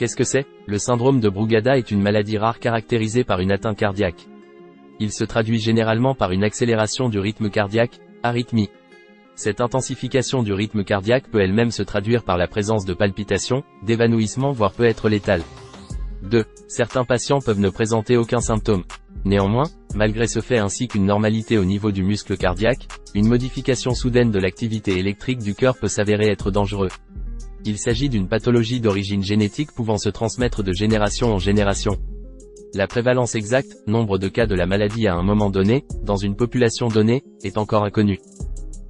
Qu'est-ce que c'est? Le syndrome de Brugada est une maladie rare caractérisée par une atteinte cardiaque. Il se traduit généralement par une accélération du rythme cardiaque, arythmie. Cette intensification du rythme cardiaque peut elle-même se traduire par la présence de palpitations, d'évanouissements voire peut être létale. 2. Certains patients peuvent ne présenter aucun symptôme. Néanmoins, malgré ce fait ainsi qu'une normalité au niveau du muscle cardiaque, une modification soudaine de l'activité électrique du cœur peut s'avérer être dangereux. Il s'agit d'une pathologie d'origine génétique pouvant se transmettre de génération en génération. La prévalence exacte, nombre de cas de la maladie à un moment donné, dans une population donnée, est encore inconnue.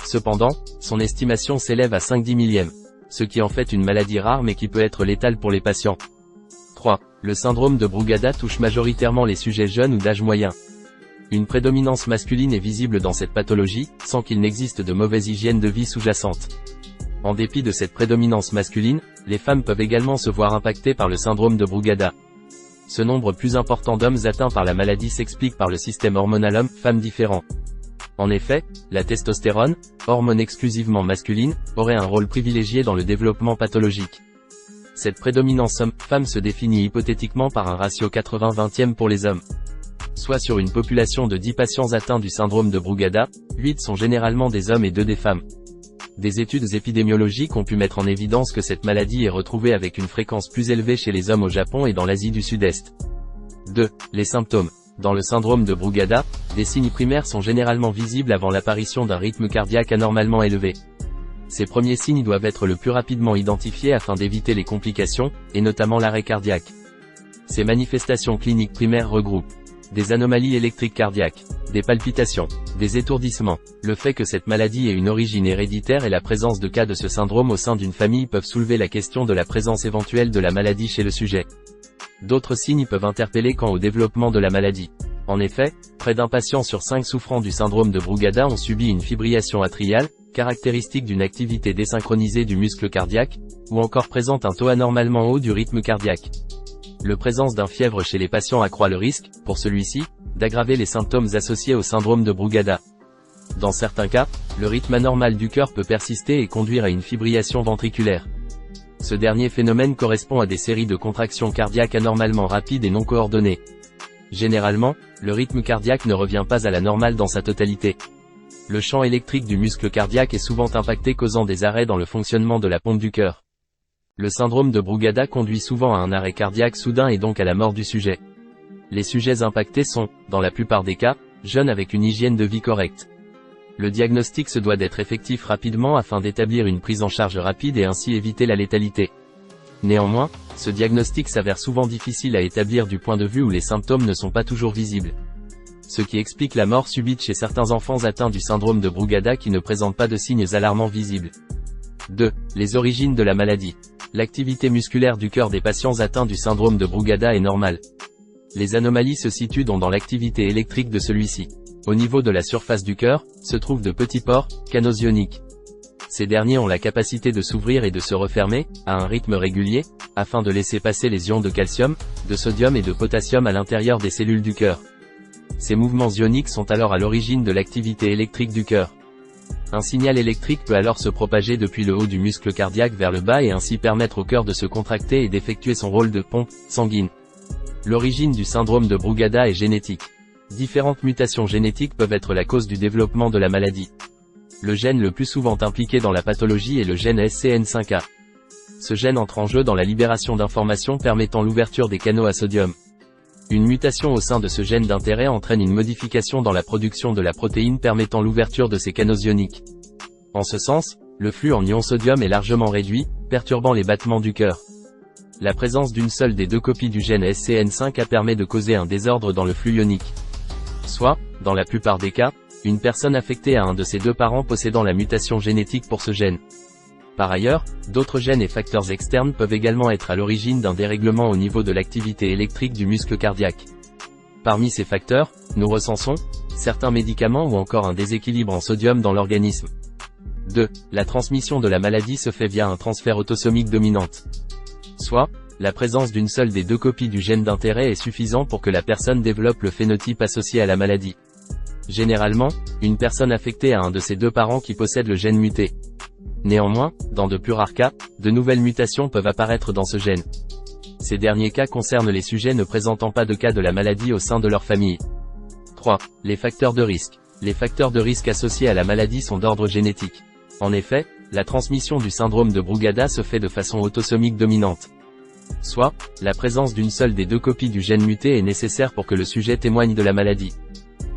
Cependant, son estimation s'élève à 5/10 millième, ce qui en fait une maladie rare mais qui peut être létale pour les patients. 3. Le syndrome de Brugada touche majoritairement les sujets jeunes ou d'âge moyen. Une prédominance masculine est visible dans cette pathologie, sans qu'il n'existe de mauvaise hygiène de vie sous-jacente. En dépit de cette prédominance masculine, les femmes peuvent également se voir impactées par le syndrome de Brugada. Ce nombre plus important d'hommes atteints par la maladie s'explique par le système hormonal homme-femme différent. En effet, la testostérone, hormone exclusivement masculine, aurait un rôle privilégié dans le développement pathologique. Cette prédominance homme-femme se définit hypothétiquement par un ratio 80-20e pour les hommes. Soit sur une population de 10 patients atteints du syndrome de Brugada, 8 sont généralement des hommes et 2 des femmes. Des études épidémiologiques ont pu mettre en évidence que cette maladie est retrouvée avec une fréquence plus élevée chez les hommes au Japon et dans l'Asie du Sud-Est. 2. Les symptômes. Dans le syndrome de Brugada, des signes primaires sont généralement visibles avant l'apparition d'un rythme cardiaque anormalement élevé. Ces premiers signes doivent être le plus rapidement identifiés afin d'éviter les complications, et notamment l'arrêt cardiaque. Ces manifestations cliniques primaires regroupent des anomalies électriques cardiaques, des palpitations, des étourdissements. Le fait que cette maladie ait une origine héréditaire et la présence de cas de ce syndrome au sein d'une famille peuvent soulever la question de la présence éventuelle de la maladie chez le sujet. D'autres signes peuvent interpeller quant au développement de la maladie. En effet, près d'un patient sur 5 souffrant du syndrome de Brugada ont subi une fibrillation atriale, caractéristique d'une activité désynchronisée du muscle cardiaque, ou encore présente un taux anormalement haut du rythme cardiaque. La présence d'un fièvre chez les patients accroît le risque, pour celui-ci, d'aggraver les symptômes associés au syndrome de Brugada. Dans certains cas, le rythme anormal du cœur peut persister et conduire à une fibrillation ventriculaire. Ce dernier phénomène correspond à des séries de contractions cardiaques anormalement rapides et non coordonnées. Généralement, le rythme cardiaque ne revient pas à la normale dans sa totalité. Le champ électrique du muscle cardiaque est souvent impacté, causant des arrêts dans le fonctionnement de la pompe du cœur. Le syndrome de Brugada conduit souvent à un arrêt cardiaque soudain et donc à la mort du sujet. Les sujets impactés sont, dans la plupart des cas, jeunes avec une hygiène de vie correcte. Le diagnostic se doit d'être effectif rapidement afin d'établir une prise en charge rapide et ainsi éviter la létalité. Néanmoins, ce diagnostic s'avère souvent difficile à établir du point de vue où les symptômes ne sont pas toujours visibles. Ce qui explique la mort subite chez certains enfants atteints du syndrome de Brugada qui ne présentent pas de signes alarmants visibles. 2. Les origines de la maladie. L'activité musculaire du cœur des patients atteints du syndrome de Brugada est normale. Les anomalies se situent donc dans l'activité électrique de celui-ci. Au niveau de la surface du cœur, se trouvent de petits pores, canaux ioniques. Ces derniers ont la capacité de s'ouvrir et de se refermer, à un rythme régulier, afin de laisser passer les ions de calcium, de sodium et de potassium à l'intérieur des cellules du cœur. Ces mouvements ioniques sont alors à l'origine de l'activité électrique du cœur. Un signal électrique peut alors se propager depuis le haut du muscle cardiaque vers le bas et ainsi permettre au cœur de se contracter et d'effectuer son rôle de pompe sanguine. L'origine du syndrome de Brugada est génétique. Différentes mutations génétiques peuvent être la cause du développement de la maladie. Le gène le plus souvent impliqué dans la pathologie est le gène SCN5A. Ce gène entre en jeu dans la libération d'informations permettant l'ouverture des canaux à sodium. Une mutation au sein de ce gène d'intérêt entraîne une modification dans la production de la protéine permettant l'ouverture de ces canaux ioniques. En ce sens, le flux en ion sodium est largement réduit, perturbant les battements du cœur. La présence d'une seule des 2 copies du gène SCN5A permet de causer un désordre dans le flux ionique. Soit, dans la plupart des cas, une personne affectée a un de ses 2 parents possédant la mutation génétique pour ce gène. Par ailleurs, d'autres gènes et facteurs externes peuvent également être à l'origine d'un dérèglement au niveau de l'activité électrique du muscle cardiaque. Parmi ces facteurs, nous recensons certains médicaments ou encore un déséquilibre en sodium dans l'organisme. 2. La transmission de la maladie se fait via un transfert autosomique dominante. Soit, la présence d'une seule des 2 copies du gène d'intérêt est suffisant pour que la personne développe le phénotype associé à la maladie. Généralement, une personne affectée a un de ses 2 parents qui possède le gène muté. Néanmoins, dans de plus rares cas, de nouvelles mutations peuvent apparaître dans ce gène. Ces derniers cas concernent les sujets ne présentant pas de cas de la maladie au sein de leur famille. 3. Les facteurs de risque. Les facteurs de risque associés à la maladie sont d'ordre génétique. En effet, la transmission du syndrome de Brugada se fait de façon autosomique dominante. Soit, la présence d'une seule des deux copies du gène muté est nécessaire pour que le sujet témoigne de la maladie.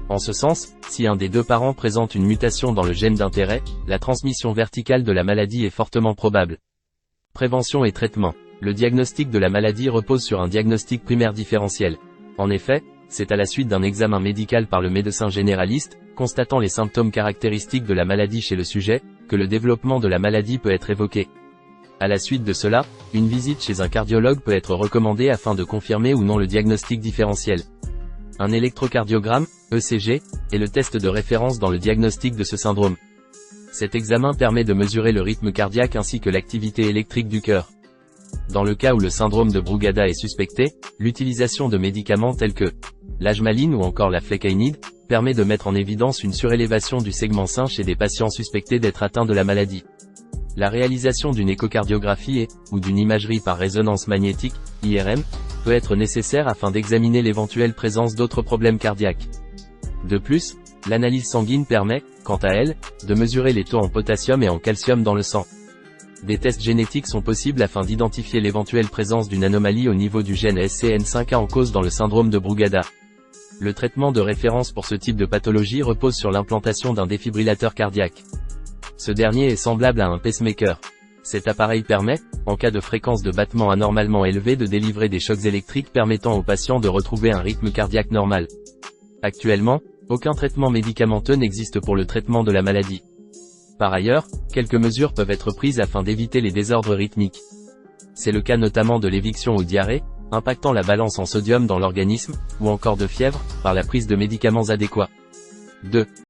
En ce sens, si un des deux parents présente une mutation dans le gène d'intérêt, la transmission verticale de la maladie est fortement probable. Prévention et traitement. Le diagnostic de la maladie repose sur un diagnostic primaire différentiel. En effet, c'est à la suite d'un examen médical par le médecin généraliste, constatant les symptômes caractéristiques de la maladie chez le sujet, que le développement de la maladie peut être évoqué. À la suite de cela, une visite chez un cardiologue peut être recommandée afin de confirmer ou non le diagnostic différentiel. Un électrocardiogramme, ECG, est le test de référence dans le diagnostic de ce syndrome. Cet examen permet de mesurer le rythme cardiaque ainsi que l'activité électrique du cœur. Dans le cas où le syndrome de Brugada est suspecté, l'utilisation de médicaments tels que l'ajmaline ou encore la flécainide permet de mettre en évidence une surélévation du segment sain chez des patients suspectés d'être atteints de la maladie. La réalisation d'une échocardiographie ou d'une imagerie par résonance magnétique, IRM, peut être nécessaire afin d'examiner l'éventuelle présence d'autres problèmes cardiaques. De plus, l'analyse sanguine permet, quant à elle, de mesurer les taux en potassium et en calcium dans le sang. Des tests génétiques sont possibles afin d'identifier l'éventuelle présence d'une anomalie au niveau du gène SCN5A en cause dans le syndrome de Brugada. Le traitement de référence pour ce type de pathologie repose sur l'implantation d'un défibrillateur cardiaque. Ce dernier est semblable à un pacemaker. Cet appareil permet, en cas de fréquence de battement anormalement élevée, de délivrer des chocs électriques permettant aux patients de retrouver un rythme cardiaque normal. Actuellement, aucun traitement médicamenteux n'existe pour le traitement de la maladie. Par ailleurs, quelques mesures peuvent être prises afin d'éviter les désordres rythmiques. C'est le cas notamment de l'éviction ou diarrhée, impactant la balance en sodium dans l'organisme, ou encore de fièvre, par la prise de médicaments adéquats. 2.